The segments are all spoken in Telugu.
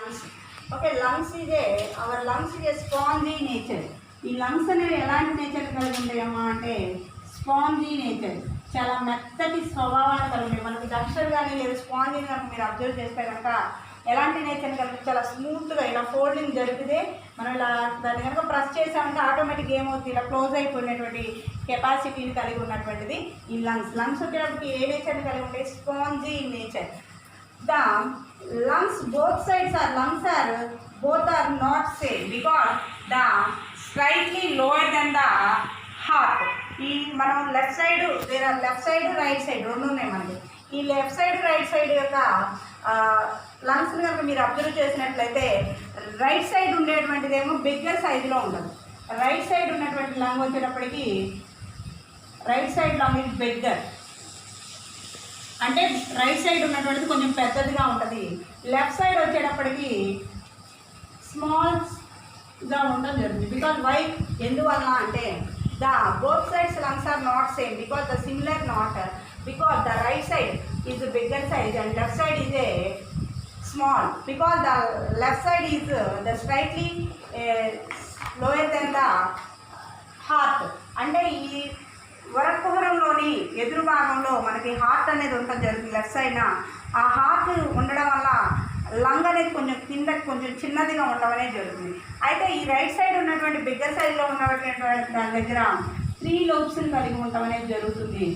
లంగ్స్. ఓకే, లంగ్స్ ఇదే అవర్ లంగ్స్ ఇదే స్పాంజీ నేచర్. ఈ లంగ్స్ అనేవి ఎలాంటి నేచర్ కలిగి ఉంటాయమ్మా అంటే స్పాంజీ నేచర్, చాలా మెత్తటి స్వభావాన్ని కలిగి ఉంటాయి. మనకి డస్టర్ కానీ లేదా స్పాంజీ కనుక మీరు అబ్జర్వ్ చేస్తే కనుక ఎలాంటి నేచర్ కనుక చాలా స్మూత్గా ఇలా ఫోల్డింగ్ జరిగితే మనం ఇలా దాన్ని కనుక ప్రెస్ చేసామంటే ఆటోమేటిక్గా ఏమవుతుంది, ఇలా క్లోజ్ అయిపోయినటువంటి కెపాసిటీని కలిగి ఉన్నటువంటిది ఈ లంగ్స్. లంగ్స్ వచ్చేటప్పటికి ఏ నేచర్ని కలిగి ఉంటాయి? Spongy nature. The lungs both sides are lungs are both are not same because the slightly lower than the heart. ఈ మనం లెఫ్ట్ సైడ్ రైట్ సైడ్ రెండు ఉన్నాయి మనకి. ఈ లెఫ్ట్ సైడ్ రైట్ సైడ్ యొక్క లంగ్స్ని కనుక మీరు అబ్జర్వ్ చేసినట్లయితే రైట్ సైడ్ ఉండేటువంటిదేమో బిగ్గర్ సైజులో ఉంటుంది. రైట్ సైడ్ ఉన్నటువంటి లంగ్ వచ్చేటప్పటికి రైట్ సైడ్ లంగ్ ఇది బిగ్గర్, అంటే రైట్ సైడ్ ఉన్నటువంటిది కొంచెం పెద్దదిగా ఉంటుంది. లెఫ్ట్ సైడ్ వచ్చేటప్పటికి స్మాల్గా ఉండడం జరుగుతుంది. బికాజ్ వై, ఎందువల్ల అంటే the both sides lungs are not same because the similar not because the right side is bigger size and left side is a small because the left side is the slightly lower then the heart. అంటే ఈ వరకుహరంలోని ఎదురు భాగంలో మనకి హార్ట్ అనేది ఉండటం జరుగుతుంది లెఫ్ట్ సైడ్న. ఆ హార్ట్ ఉండడం వల్ల లంగ్ అనేది కొంచెం కిందకి కొంచెం చిన్నదిగా ఉండడం అనేది జరుగుతుంది. అయితే ఈ రైట్ సైడ్ ఉన్నటువంటి బిగ్గర్ సైడ్లో ఉన్నటువంటి దాని దగ్గర 3 లోబ్స్ని కలిగి ఉండటం అనేది జరుగుతుంది.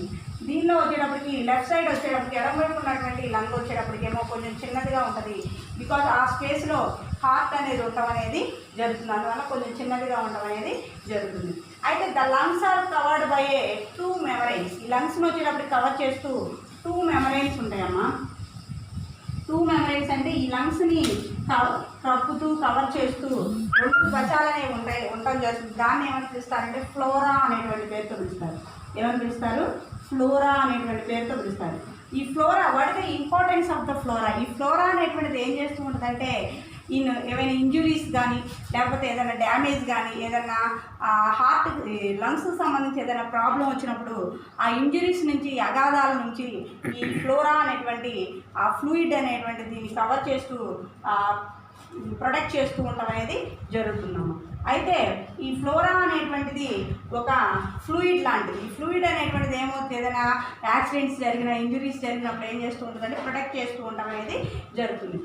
దీనిలో వచ్చేటప్పటికి లెఫ్ట్ సైడ్ వచ్చేటప్పటికి ఎడమవైపు ఉన్నటువంటి లంగ్ వచ్చేటప్పటికి ఏమో కొంచెం చిన్నదిగా ఉంటుంది బికాజ్ ఆ స్పేస్లో హార్ట్ అనేది ఉండటం అనేది జరుగుతుంది. అందువల్ల కొంచెం చిన్నదిగా ఉండడం అనేది జరుగుతుంది. అయితే the lungs are covered by a 2 membranes. ఈ లంగ్స్ని వచ్చేటప్పటికి కవర్ చేస్తూ 2 మెమరైన్స్ ఉంటాయమ్మా. 2 మెమరైన్స్ అంటే ఈ లంగ్స్ని కప్పుతూ కవర్ చేస్తూ 2 త్వచాలు అనేవి ఉండటం జరుగుతుంది. దాన్ని ఏమని పిలుస్తారంటే ఫ్లోరా అనేటువంటి పేరుతో పిలుస్తారు. ఏమని పిలుస్తారు? ఫ్లోరా అనేటువంటి పేరుతో పిలుస్తారు. ఈ flora, what is the importance of the flora? ఈ ఫ్లోరా అనేటువంటిది ఏం చేస్తూ ఉంటుందంటే ఏమైనా ఇంజురీస్ కానీ లేకపోతే ఏదైనా డ్యామేజ్ కానీ ఏదైనా హార్ట్ లంగ్స్కి సంబంధించి ఏదైనా ప్రాబ్లం వచ్చినప్పుడు ఆ ఇంజురీస్ నుంచి అగాధాల నుంచి ఈ ఫ్లోరా అనేటువంటి ఆ ఫ్లూయిడ్ అనేటువంటి దీన్ని కవర్ చేస్తూ ప్రొటెక్ట్ చేస్తూ ఉండడం అనేది జరుగుతున్నాము. అయితే ఈ ఫ్లోరా అనేటువంటిది ఒక ఫ్లూయిడ్ లాంటిది. ఈ ఫ్లూయిడ్ అనేటువంటిది ఏమవుతుంది, ఏదైనా యాక్సిడెంట్స్ జరిగిన ఇంజురీస్ జరిగినప్పుడు ఏం చేస్తూ ఉంటుందంటే ప్రొటెక్ట్ చేస్తూ ఉండడం అనేది జరుగుతుంది.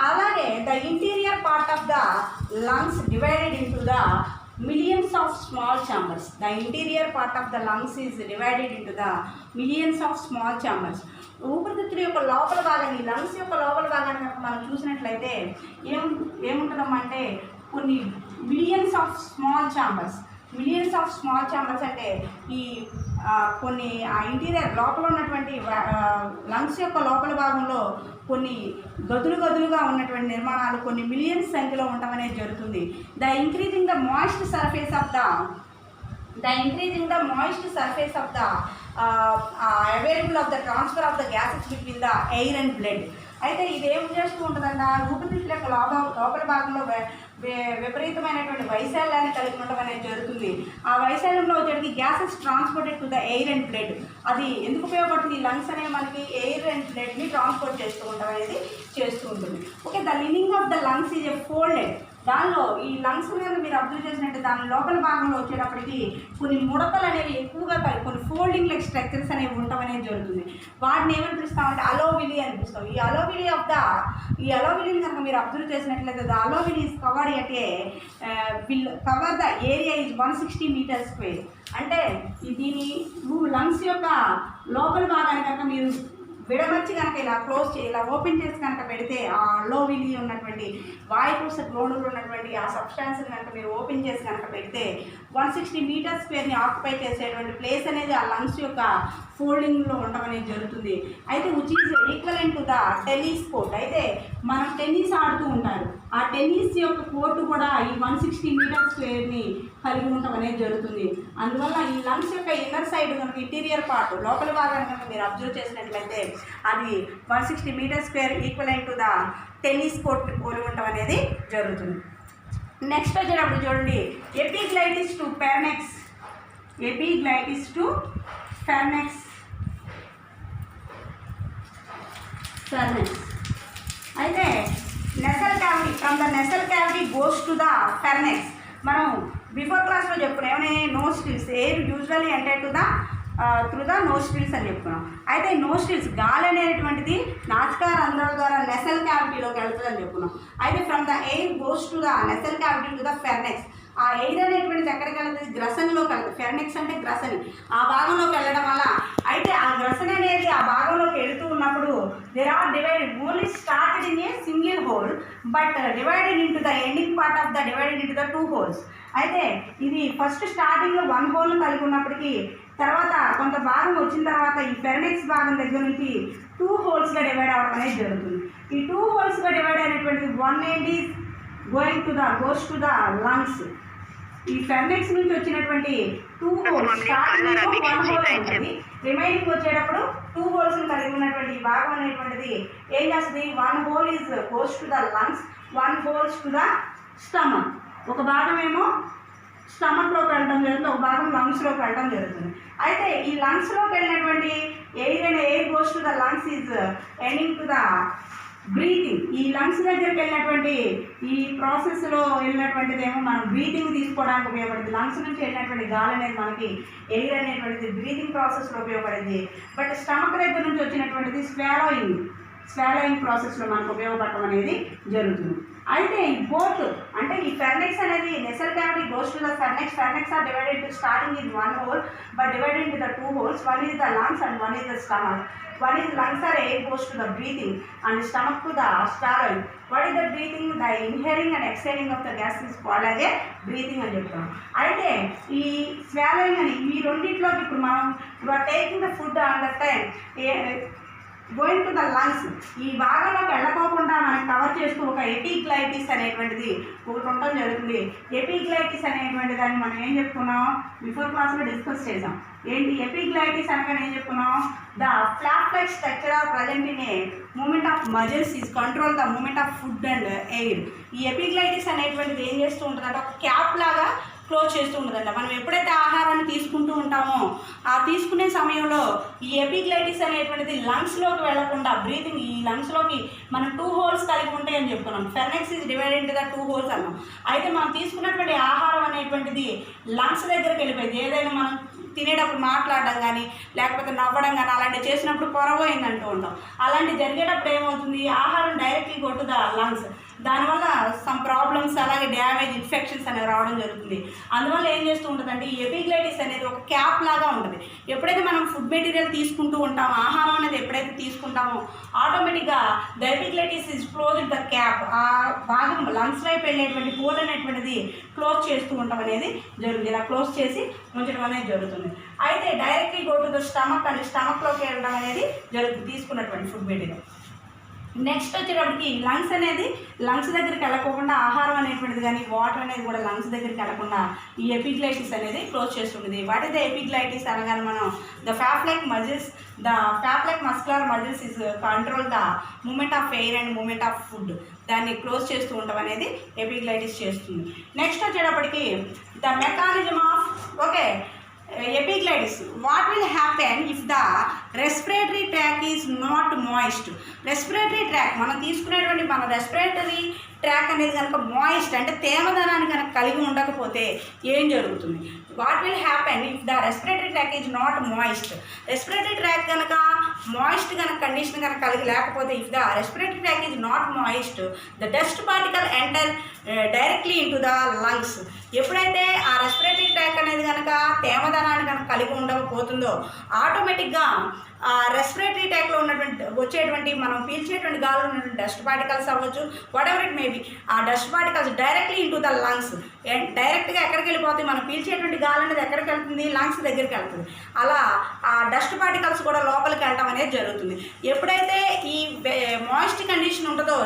అలాగే the interior part of the lungs divided into the millions of small chambers. The interior part of the lungs is divided into the millions of small chambers. ఊపిరితిత్తుల యొక్క లోపల భాగాన్ని, లంగ్స్ యొక్క లోపల భాగాన్ని కనుక మనం చూసినట్లయితే ఏముంటుందమ్మంటే కొన్ని మిలియన్స్ ఆఫ్ స్మాల్ ఛాంబర్స్ అంటే ఈ కొన్ని ఆ ఇంటీరియర్ లోపల ఉన్నటువంటి లంగ్స్ యొక్క లోపల భాగంలో కొన్ని గదులుగా ఉన్నటువంటి నిర్మాణాలు కొన్ని మిలియన్స్ సంఖ్యలో ఉండటం అనేది జరుగుతుంది. The increasing the moist surface of the available of the transfer of the gases between the air and blood. అయితే ఇది ఏం చేస్తూ ఉంటుందంట, ఊపిరితిత్తుల యొక్క లోపల భాగంలో విపరీతమైనటువంటి వైశాల్యాన్ని కలిగి ఉండడం అనేది జరుగుతుంది. ఆ వైశాల్యంలో వచ్చేటికి gases transported to the air and blood. అది ఎందుకు ఉపయోగపడుతుంది? ఈ లంగ్స్ అనేవి మనకి ఎయిర్ అండ్ బ్లడ్ని ట్రాన్స్పోర్ట్ చేస్తూ ఉండడం అనేది చేస్తూ ఉంటుంది. Okay, the lining of the lungs is a folded. దానిలో ఈ లంగ్స్ మీద మీరు అబ్జర్వ్ చేసినట్టు దాని లోపల భాగంలో వచ్చేటప్పటికి కొన్ని ముడతలు అనేవి ఎక్కువగా కొన్ని ఫోల్డింగ్ లైక్ స్ట్రక్చర్స్ అనేవి ఉండటం అనేది జరుగుతుంది. వాటిని ఏమని పిలుస్తామంటే అలోవిలి అని పిలుస్తాం. ఈ అలోవిలిని కనుక మీరు అబ్జర్వ్ చేసినట్లయితే the అలోవిలి is covered at a cover the area is 160 meters square. అంటే దీని లంగ్స్ యొక్క లోపల భాగాన్ని కనుక మీరు విడమర్చి కనుక ఇలా ఇలా ఓపెన్ చేసి కనుక పెడితే ఆ అలోవిలి ఉన్నటువంటి వాయుపూస గ్లోణులు ఉన్నటువంటి ఆ సబ్స్టాన్స్ని కనుక మీరు ఓపెన్ చేసి కనుక పెడితే 160 meters square ఆక్యుపై చేసేటువంటి ప్లేస్ అనేది ఆ లంగ్స్ యొక్క ఫోల్డింగ్లో ఉండడం అనేది జరుగుతుంది. అయితే which is equivalent to the tennis court. అయితే మనం టెన్నిస్ ఆడుతూ ఉంటారు, ఆ టెన్నిస్ యొక్క కోర్టు కూడా ఈ 160 meters square కలిగి ఉండటం అనేది జరుగుతుంది. అందువల్ల ఈ లంగ్స్ యొక్క ఇన్నర్ సైడ్ కనుక ఇంటీరియర్ పార్ట్ లోపల భాగాన్ని కనుక మీరు అబ్జర్వ్ చేసినట్లయితే అది 160 meters square equivalent to the tennis court పోలి ఉండటం అనేది జరుగుతుంది. నెక్స్ట్ వచ్చేటప్పుడు చూడండి, ఎపిగ్లైటిస్ టు ఫార్నెక్స్. అయితే nasal cavity, from the nasal cavity goes to the pharynx. మనం బిఫోర్ క్లాస్లో చెప్పుకున్నాం ఏమని, nostrils, air usually enter to the through the nostrils అని చెప్పుకున్నాం. అయితే నోస్ట్రిల్స్ గాలి అనేటువంటిది నాసికా రంధ్రాల ద్వారా నెసల్ క్యావిటీలోకి వెళ్తుందని చెప్పుకున్నాం. అయితే from the air goes to the nasal cavity to the pharynx. ఆ ఎయిర్ అనేటువంటిది ఎక్కడికి వెళ్తుంది, గ్రసనిలోకి వెళ్తుంది. ఫెర్నెక్స్ అంటే గ్రసని, ఆ భాగంలోకి వెళ్ళడం వల్ల, అయితే ఆ గ్రసని అనేది ఆ భాగంలోకి వెళుతూ ఉన్నప్పుడు there are divided, only started in a single hole but divided into the ending part of the divided into the 2 holes. అయితే ఇది ఫస్ట్ స్టార్టింగ్లో 1 hole కలిగి ఉన్నప్పటికీ తర్వాత కొంత భాగం వచ్చిన తర్వాత ఈ ఫెర్నెక్స్ భాగం దగ్గర నుంచి 2 holesగా డివైడ్ అవ్వడం అనేది జరుగుతుంది. ఈ 2 holesగా డివైడ్ అయినటువంటిది వన్ ఏంటి going to the goes to the lungs. ఈ ఫెర్నెక్స్ నుంచి వచ్చినటువంటి 2 holes, స్టార్టింగ్ 1 hole ఉంటుంది, రిమైనింగ్ వచ్చేటప్పుడు 2 holes కలిగి ఉన్నటువంటి ఈ భాగం అనేటువంటిది ఏం చేస్తుంది, 1 hole is goes to the lungs, 1 hole to the stomach. ఒక భాగం ఏమో స్టమక్లోకి వెళ్ళడం జరుగుతుంది, ఒక భాగం లంగ్స్లోకి వెళ్ళడం జరుగుతుంది. అయితే ఈ లంగ్స్లోకి వెళ్ళినటువంటి air goes to the lungs is ending to the breathing. ఈ లంగ్స్ దగ్గరికి వెళ్ళినటువంటి ఈ ప్రాసెస్లో వెళ్ళినటువంటిది ఏమో మనం బ్రీతింగ్ తీసుకోవడానికి ఉపయోగపడుతుంది. లంగ్స్ నుంచి వెళ్ళినటువంటి గాలి అనేది మనకి ఎయిర్ అనేటువంటిది బ్రీతింగ్ ప్రాసెస్లో ఉపయోగపడింది. బట్ స్టమక్ దగ్గర నుంచి వచ్చినటువంటిది స్వాలోయింగ్ ప్రాసెస్లో మనకు ఉపయోగపడటం అనేది జరుగుతుంది. అయితే ఈ బోత్ అంటే ఈ ఫెర్నెక్స్ అనేది nasal cavity goes to the pharynx are divided to starting in 1 hole but divided into the 2 holes. One is the lungs and one is the stomach. One is lungs are air goes to the breathing and stomach to the swallowing. What is the breathing? The inhaling and exhaling of the gas is called as a breathing అని చెప్తాం. అయితే ఈ స్వాలోయింగ్ అని ఈ రెండింటిలోకి ఇప్పుడు మనం you are taking the food on the time going to the lungs, ఈ భాగంలోకి వెళ్ళకోకుండా మనం కవర్ చేస్తూ ఒక ఎపిగ్లైటిస్ అనేటువంటిది ఒకటి ఉండటం జరుగుతుంది. ఎపిగ్లైటిస్ అనేటువంటి దాన్ని మనం ఏం చెప్పుకున్నాం, బిఫోర్ క్లాస్లో డిస్కస్ చేసాం. ఏంటి ఎపిగ్లైటిస్ అనగానే ఏం చెప్పుకున్నాం, the flap like structure are present in a moment of muscles is control the moment of food and air. ఈ ఎపిగ్లైటిస్ అనేటువంటిది ఏం చేస్తూ ఉంటుందంటే ఒక క్యాప్ లాగా క్లోజ్ చేస్తూ ఉంటుందంట. మనం ఎప్పుడైతే ఆహారాన్ని తీసుకుంటూ ఉంటామో ఆ తీసుకునే సమయంలో ఈ ఎపిగ్లైటిస్ అనేటువంటిది లంగ్స్లోకి వెళ్లకుండా బ్రీతింగ్, ఈ లంగ్స్లోకి మనం 2 holes కలిగి ఉంటాయని చెప్పుకున్నాం. Pharynx is divided into the 2 holes అన్నాం. అయితే మనం తీసుకున్నటువంటి ఆహారం అనేటువంటిది లంగ్స్ దగ్గరికి వెళ్ళిపోయింది. ఏదైనా మనం తినేటప్పుడు మాట్లాడడం కానీ లేకపోతే నవ్వడం కానీ అలాంటివి చేసినప్పుడు పొరపోయిందంటూ ఉంటాం. అలాంటివి జరిగేటప్పుడు ఏమవుతుంది, ఆహారం directly go to the lungs. దానివల్ల సమ్ ప్రాబ్లమ్స్ అలాగే డ్యామేజ్ ఇన్ఫెక్షన్స్ అనేవి రావడం జరుగుతుంది. అందువల్ల ఏం చేస్తూ ఉంటుందంటే ఈ ఎపిగ్లైటిస్ అనేది ఒక క్యాప్ లాగా ఉంటుంది. ఎప్పుడైతే మనం ఫుడ్ మెటీరియల్ తీసుకుంటూ ఉంటామో, ఆహారం అనేది ఎప్పుడైతే తీసుకుంటామో ఆటోమేటిక్గా the epiglottis is close the cap. ఆ భాగం లంగ్స్ వైపు వెళ్ళేటువంటి హోల్ అనేటువంటిది క్లోజ్ చేస్తూ ఉండటం అనేది జరుగుతుంది. ఇలా క్లోజ్ చేసి ఉంచడం అనేది జరుగుతుంది. అయితే directly go to the stomach అని స్టమక్లోకి వెళ్ళడం అనేది జరుగుతుంది తీసుకున్నటువంటి ఫుడ్ మెటీరియల్. నెక్స్ట్ వచ్చేటప్పటికి లంగ్స్ అనేది లంగ్స్ దగ్గరికి వెళ్ళకుండా ఆహారం అనేటువంటిది కానీ వాటర్ అనేది కూడా లంగ్స్ దగ్గరికి వెళ్ళకుండా ఈ ఎపిగ్లైటిస్ అనేది క్లోజ్ చేస్తుంటుంది. వాట్ ఈస్ ద ఎపిగ్లైటిస్ అనగానే మనం the flaplike muscular muscles is control the moment of air and movement of food. దాన్ని క్లోజ్ చేస్తూ ఉండడం అనేది ఎపిగ్లైటిస్ చేస్తుంది. నెక్స్ట్ వచ్చేటప్పటికి the mechanism of epiglottis. What will happen if the respiratory tract is not moist? Respiratory tract మనం తీసుకునేటువంటి మన రెస్పిరేటరీ ట్రాక్ అనేది కనుక మాయిస్ట్ అంటే తేమదనాన్ని కనుక కలిగి ఉండకపోతే ఏం జరుగుతుంది? What will happen if the respiratory tract is not moist? Respiratory tract కనుక మాయిస్ట్ కనుక కండిషన్ కనుక కలిగి లేకపోతే if the respiratory tract is not moist the dust particle enter directly into the lungs. ఎప్పుడైతే ఆ రెస్పిరేటరీ ట్రాక్ అనేది కనుక తేమదనాన్ని కనుక కలిగి ఉండకపోతుందో ఆటోమేటిక్గా ఆ రెస్పిరేటరీ ట్రాక్లో ఉన్నటువంటి వచ్చేటువంటి మనం పీల్చేటువంటి గాలిలో ఉన్నటువంటి డస్ట్ పార్టికల్స్ అవ్వచ్చు, వాట్ ఎవర్ ఇట్ మేబీ, ఆ dust particles directly into the lungs. డైరెక్ట్గా ఎక్కడికి వెళ్ళిపోతాయి? మనం పీల్చేటువంటి గాలి అనేది ఎక్కడికి వెళ్తుంది? లంగ్స్ దగ్గరికి వెళ్తుంది. అలా ఆ డస్ట్ పార్టికల్స్ కూడా లోపలికి వెళ్ళటం అనేది జరుగుతుంది. ఎప్పుడైతే ఈ మాయిస్ట్ కండిషన్ ఉంటుందో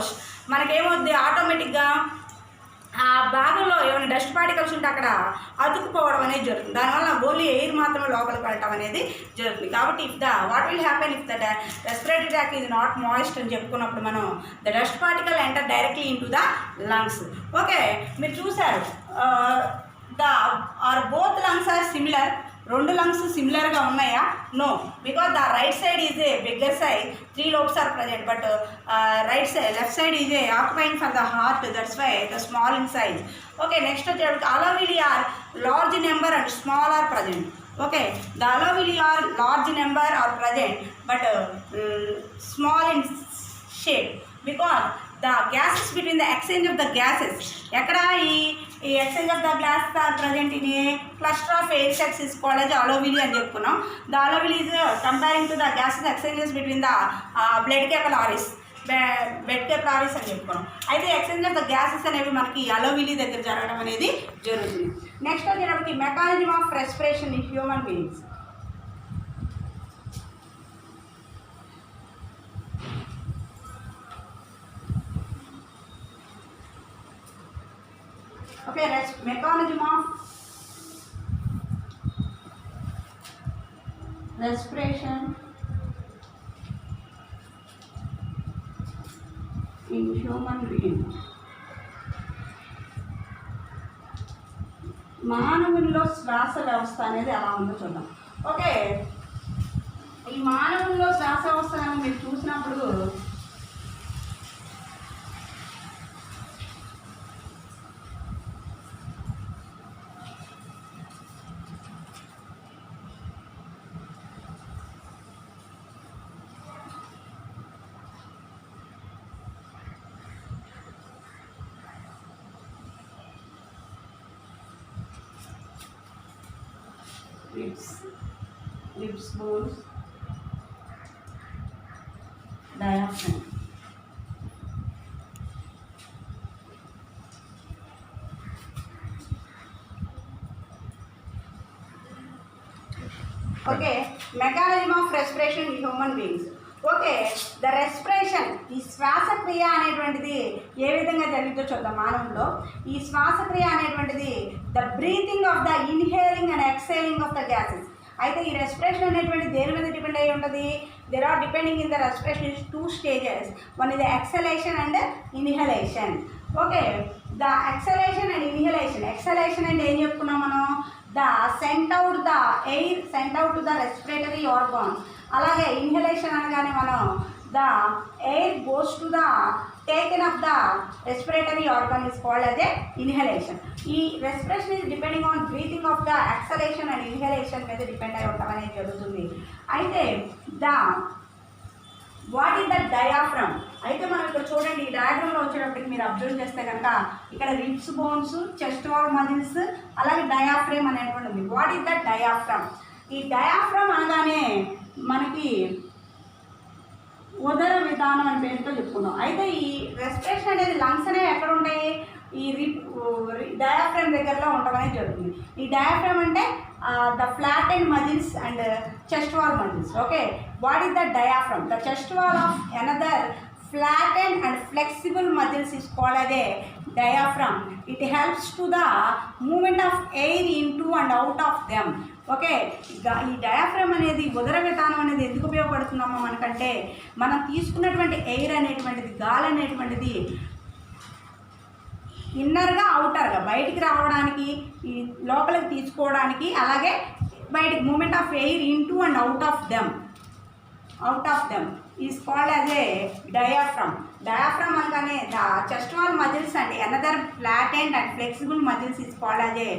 మనకేమవుతుంది, ఆటోమేటిక్గా ఆ భాగంలో ఏమైనా డస్ట్ పార్టికల్స్ ఉంటే అక్కడ అతుక్కుపోవడం అనేది జరుగుతుంది. దానివల్ల ఓన్లీ ఎయిర్ మాత్రమే లోపలికి వెళ్ళటం అనేది జరుగుతుంది. కాబట్టి if the what will happen if the respiratory tract is not moist అని చెప్పుకున్నప్పుడు మనం the dust particle enter directly into the lungs. Okay, మీరు చూసారు the are both lungs are similar రెండు లంగ్స్ సిమిలర్గా ఉన్నాయా? No, because the right side is a bigger size, 3 lobes are present, but right side, left side is a occupying for the heart, that's why the small in size. Okay, next alveoli are large number and small are present. Okay, the alveoli are large number are present but small in shape because the gases between the exchange of the gases, ekkada ee exchange of the gases are present in a cluster of air sacs is called as alveoli అని చెప్పుకున్నాం. The alveoli is comparing to the gases exchanges between the blood capillaries అని చెప్పుకున్నాం. అయితే ఎక్స్చేంజ్ ఆఫ్ ద గ్యాసెస్ అనేవి మనకి అలోవిలీ దగ్గర జరగడం అనేది జరుగుతుంది. నెక్స్ట్ వచ్చేటప్పటికి mechanism of respiration in human beings. Okay, mechanism of respiration in human being. మానవుల్లో శ్వాస వ్యవస్థ అనేది ఎలా ఉందో చూద్దాం. ఓకే, ఈ మానవుల్లో శ్వాస వ్యవస్థ మీరు చూసినప్పుడు ribs, bones, diaphragm. Okay, mechanism of respiration in human beings. Okay, the respiration, ఈ శ్వాసక్రియ అనేటువంటిది ఏ విధంగా జరుగుతుందో చూద్దాం మానవుల్లో. ఈ శ్వాసక్రియ అనేటువంటిది the breathing of the inhaling and exhaling of the gases. అయితే ఈ రెస్పిరేషన్ అనేటువంటి దేని మీద డిపెండ్ అయి ఉంటుంది? There are depending in the respiration is 2 stages. One is exhalation and inhalation. Okay, the exhalation and inhalation. Exhalation అంటే ఏం చెప్పుకున్నాం మనం? The sent out the air sent out to the respiratory organs. అలాగే ఇన్హలేషన్ అనగానే మనం the air goes to the taken of the respiratory organ is called as a inhalation. ఈ respiration is depending on breathing of the exhalation and inhalation మీద డిపెండ్ అయి ఉండడం అనేది జరుగుతుంది. అయితే వాట్ ఈస్ ద డయాఫ్రమ్? అయితే మనం ఇక్కడ చూడండి, ఈ డయాగ్రామ్లో వచ్చేటప్పటికి మీరు అబ్జర్వ్ చేస్తే కనుక ఇక్కడ ribs, bones, chest wall muscles, అలాగే డయాఫ్రేమ్ అనేటువంటి ఉంది. What is the diaphragm? ఈ డయాఫ్రమ్ అనగానే మనకి ఉదర విధానం అని పేరుతో చెప్పుకున్నాం. అయితే ఈ రెస్పిరేషన్ అనేది లంగ్స్ అనేవి ఎక్కడ ఉంటాయి? ఈ డయాఫ్రమ్ దగ్గరలో ఉండడం అనేది జరుగుతుంది. ఈ డయాఫ్రమ్ అంటే the flat and muscles and chest wall muscles. Okay, what is the diaphragm? The chest wall of another flattened and flexible muscles is called as a diaphragm. It helps to the movement of air into and out of them. Okay, ఈ డయాఫ్రమ్ అనేది ఉదర విధానం అనేది ఎందుకు ఉపయోగపడుతుందమ్మా మనకంటే, మనం తీసుకున్నటువంటి ఎయిర్ అనేటువంటిది, గాలి అనేటువంటిది ఇన్నర్గా అవుటర్గా బయటికి రావడానికి, ఈ లోపలికి తీసుకోవడానికి, అలాగే బయటికి moment of air into and out of them is called as a diaphragm. Diaphragm అనగానే the chest wall muscles and another flattened and flexible muscles is called as a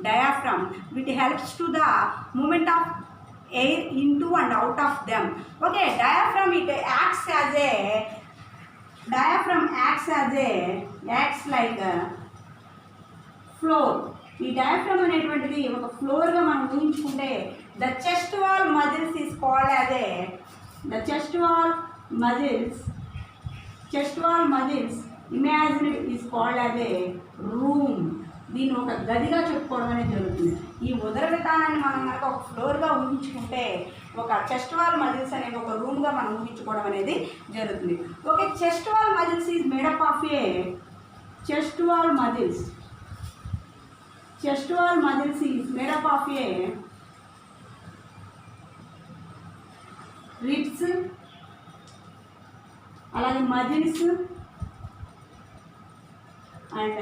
diaphragm, which helps to the movement of air into and out of them. Okay, diaphragm acts like a floor. ఈ డయాఫ్రమ్ అనేటువంటిది ఒక ఫ్లోర్గా మనం ఊహించుకుంటే the chest wall muscles is called as A the chest wall muscles imagined is called as a room. దీన్ని ఒక గదిగా చెప్పుకోవడం అనేది జరుగుతుంది. ఈ ఉదర విధానాన్ని మనం కనుక ఒక ఫ్లోర్గా ఊహించుకుంటే, ఒక చెస్ట్ వాల్ మజిల్స్ అనేది ఒక రూమ్గా మనం ఊహించుకోవడం అనేది జరుగుతుంది. Okay, chest wall muscles is made up of A chest wall muscles is made up of A ribs, అలాగే మజిల్స్ అండ్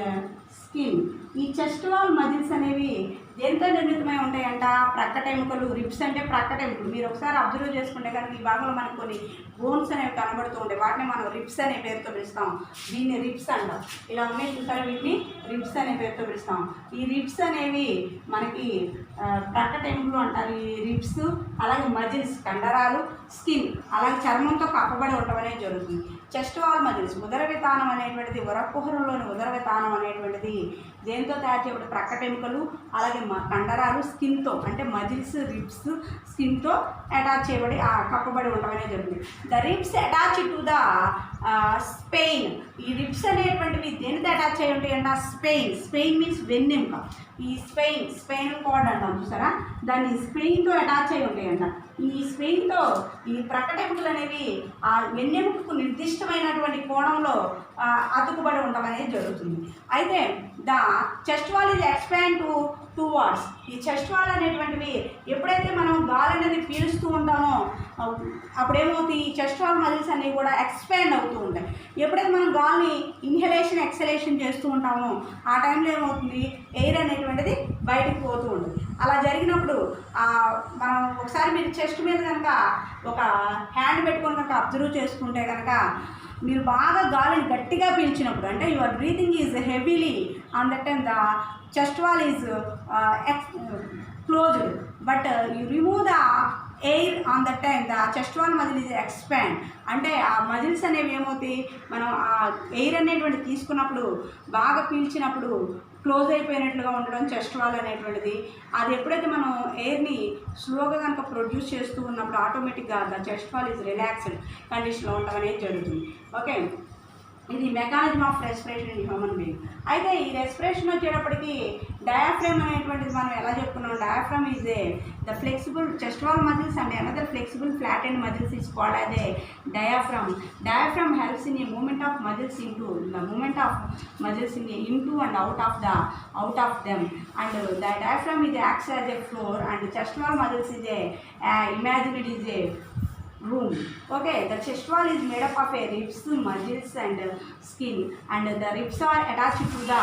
స్కిన్. ఈ చెస్ట్ వాల్ మజిల్స్ అనేవి దేంతో నిర్మితమై ఉంటాయంట? ప్రక్కటెముకలు. రిబ్స్ అంటే ప్రక్కటెముకలు. మీరు ఒకసారి అబ్జర్వ్ చేసుకుంటే కనుక ఈ భాగంలో మనకు కొన్ని బోన్స్ అనేవి కనబడుతూ ఉంటాయి. వాటిని మనం రిబ్స్ అనే పేరుతో పిలుస్తాం. దీన్ని రిబ్స్ అంటాం. ఇలా ఉన్నాయి చూసారా, వీటిని రిబ్స్ అనే పేరుతో పిలుస్తాం. ఈ రిబ్స్ అనేవి మనకి ప్రక్కటెముకలు అంటారు. ఈ రిబ్స్ అలాగే మజిల్స్ కండరాలు, స్కిన్ అలాగే చర్మంతో కప్పబడి ఉండడం అనేది జరుగుతుంది. చెస్ట్ వాల్ మజిల్స్ ఉదర వితానం అనేటువంటిది, వరకుహరంలోని ఉదర వితానం అనేటువంటిది దేంతో తయారు చేయబడి? ప్రక్కటెముకలు అలాగే కండరాలు, స్కిన్తో అంటే మజిల్స్, రిబ్స్ స్కిన్తో అటాచ్ చేయబడి కప్పబడి ఉండడం అనేది జరుగుతుంది. The ribs attach to the Spain. ఈ రిబ్స్ అనేటువంటివి దేనితో అటాచ్ అయి ఉంటాయంట? స్పెయిన్ మీన్స్ వెన్నెముక. ఈ స్పెయిన్ కార్డ్ అంటాం చూసారా, దాన్ని స్పెయిన్తో అటాచ్ అయి ఉంటాయంట. ఈ స్పెయిన్తో ఈ ప్రక్కటెముకలు అనేవి ఆ వెన్నెముకకు నిర్దిష్టమైనటువంటి కోణంలో అతుకుబడి ఉండడం అనేది జరుగుతుంది. అయితే the chest wall is expand to two walls. ఈ చెస్ట్ వాల్ అనేటువంటివి ఎప్పుడైతే మనం గాలి అనేది పీలుస్తూ ఉంటామో అప్పుడేమవుతుంది? ఈ చెస్ట్ వాల్ మజిల్స్ అనేవి కూడా ఎక్స్పాండ్ అవుతూ ఉంటాయి. ఎప్పుడైతే మనం గాలిని ఇన్హలేషన్ ఎక్సలేషన్ చేస్తూ ఉంటామో ఆ టైంలో ఏమవుతుంది? ఎయిర్ అనేటువంటిది బయటకు పోతూ ఉంటుంది. అలా జరిగినప్పుడు మనం ఒకసారి మీరు చెస్ట్ మీద కనుక ఒక హ్యాండ్ పెట్టుకొని కనుక అబ్జర్వ్ చేసుకుంటే కనుక మీరు బాగా గాలిని గట్టిగా పీల్చినప్పుడు అంటే your breathing is heavily on that time the chest wall is closed but you remove the air on that time the chest wall muscle is expand. అంటే ఆ మజిల్స్ అనేవి ఏమవుతాయి? మనం ఆ ఎయిర్ అనేటువంటి తీసుకున్నప్పుడు బాగా పీల్చినప్పుడు క్లోజ్ అయిపోయినట్లుగా ఉండడం చెస్ట్ వాల్ అనేటువంటిది. అది ఎప్పుడైతే మనం ఎయిర్ని స్లోగా కనుక ప్రొడ్యూస్ చేస్తూ ఉన్నప్పుడు ఆటోమేటిక్గా the chest wall is relaxed కండిషన్లో ఉండడం అనేది జరుగుతుంది. ఓకే, ఇది mechanism of respiration in human being. అయితే ఈ రెస్పిరేషన్ వచ్చేటప్పటికి డయాఫ్రామ్ అనేటువంటిది మనం ఎలా చెప్పుకున్నాం? Diaphragm is the flexible chest wall muscles and another flexible flat and muscles is called as A diaphragm. Diaphragm helps in a movement of muscles into and out of them, and the diaphragm is acts as a floor, and chest wall muscles is imagined is a room. Okay, the chest wall is made up of a ribs, muscles and skin, and the ribs are attached to the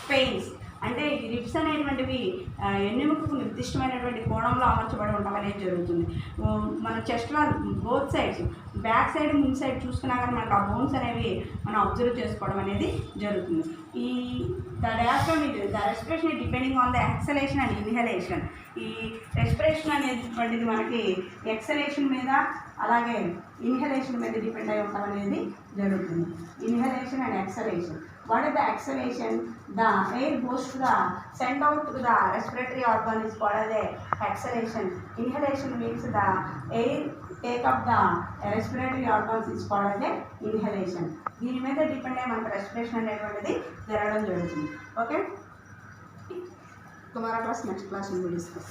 spines. అంటే ఈ రిబ్స్ అనేటువంటివి ఎన్నెముకకు నిర్దిష్టమైనటువంటి కోణంలో అమర్చబడి ఉండడం అనేది జరుగుతుంది. మన chest wall both sides back side ముందు సైడ్ చూసుకున్నా కానీ మనకు ఆ బోన్స్ అనేవి మనం అబ్జర్వ్ చేసుకోవడం అనేది జరుగుతుంది. ఈ the respiration depending on the exhalation and inhalation. ఈ రెస్పిరేషన్ అనేటువంటిది మనకి ఎక్సలేషన్ మీద అలాగే ఇన్హలేషన్ మీద డిపెండ్ అయి ఉండడం అనేది జరుగుతుంది. Inhalation and exhalation. What is the exhalation? The air goes to the sent out to the respiratory organ is called as a exhalation. Inhalation means the air take up the respiratory organs is called as a inhalation. దీని మీద డిపెండ్ అయ్యి మనకు రెస్పిరేషన్ అనేటువంటిది జరగడం జరుగుతుంది. Okay, tomorrow class next class will discuss.